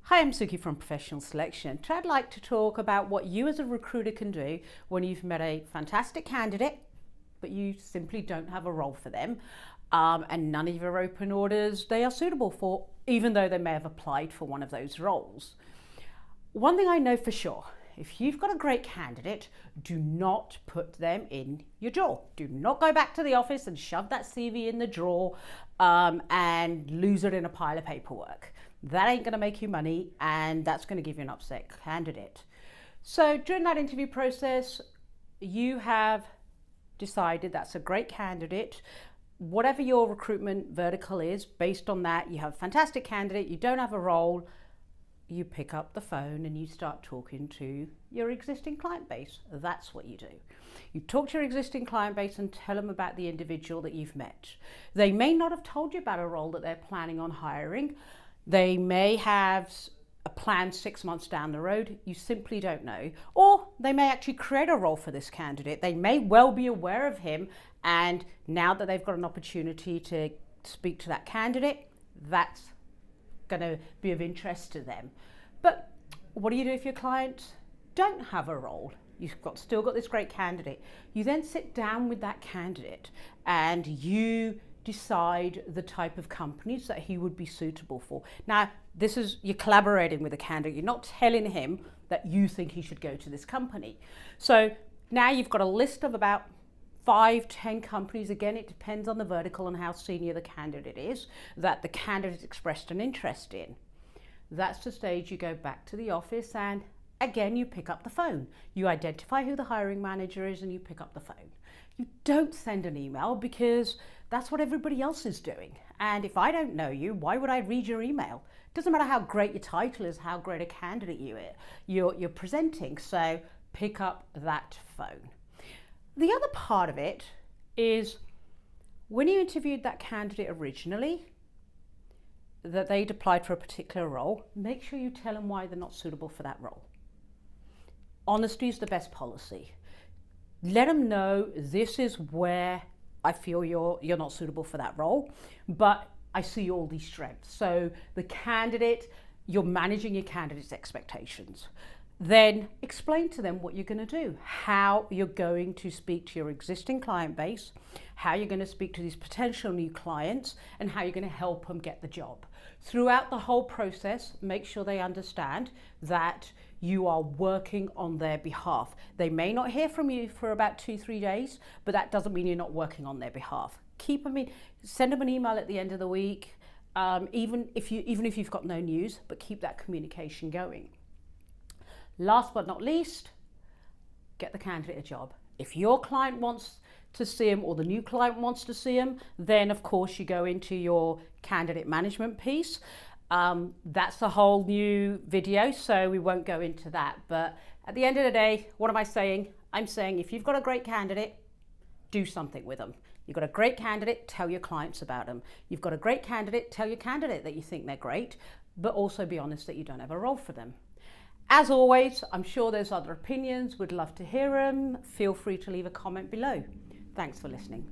Hi, I'm Suky from Professional Selection. Today I'd like to talk about what you as a recruiter can do when you've met a fantastic candidate, but you simply don't have a role for them, and none of your open orders they are suitable for, even though they may have applied for one of those roles. One thing I know for sure, if you've got a great candidate, do not put them in your drawer. Do not go back to the office and shove that CV in the drawer and lose it in a pile of paperwork. That ain't going to make you money, and that's going to give you an upset candidate. So during that interview process, you have decided that's a great candidate. Whatever your recruitment vertical is, based on that, you have a fantastic candidate, you don't have a role, you pick up the phone and you start talking to your existing client base. That's what you do. You talk to your existing client base and tell them about the individual that you've met. They may not have told you about a role that they're planning on hiring. They may have a plan 6 months down the road. You simply don't know. Or they may actually create a role for this candidate. They may well be aware of him, and now that they've got an opportunity to speak to that candidate, that's going to be of interest to them. But what do you do if your clients don't have a role? You've still got this great candidate. You then sit down with that candidate and you decide the type of companies that he would be suitable for. Now, you're collaborating with the candidate. You're not telling him that you think he should go to this company. So now you've got a list of about 5-10 companies. Again, it depends on the vertical and how senior the candidate is, that the candidate expressed an interest in. That's the stage you go back to the office and again, you pick up the phone. You identify who the hiring manager is and you pick up the phone. You don't send an email because that's what everybody else is doing. And if I don't know you, why would I read your email? It doesn't matter how great your title is, how great a candidate you're presenting. So pick up that phone. The other part of it is when you interviewed that candidate originally, that they'd applied for a particular role, make sure you tell them why they're not suitable for that role. Honesty is the best policy. Let them know this is where I feel you're not suitable for that role, but I see all these strengths. So the candidate, you're managing your candidate's expectations. Then explain to them what you're going to do, how you're going to speak to your existing client base, how you're going to speak to these potential new clients, and how you're going to help them get the job. Throughout the whole process, make sure they understand that you are working on their behalf. They may not hear from you for about 2-3 days, but that doesn't mean you're not working on their behalf. Send them an email at the end of the week, even if you've got no news, but keep that communication going. Last but not least, get the candidate a job. If your client wants to see him or the new client wants to see him, then of course you go into your candidate management piece. That's a whole new video, so we won't go into that. But at the end of the day, what am I saying? I'm saying if you've got a great candidate, do something with them. You've got a great candidate, tell your clients about them. You've got a great candidate, tell your candidate that you think they're great, but also be honest that you don't have a role for them. As always, I'm sure there's other opinions. Would love to hear them. Feel free to leave a comment below. Thanks for listening.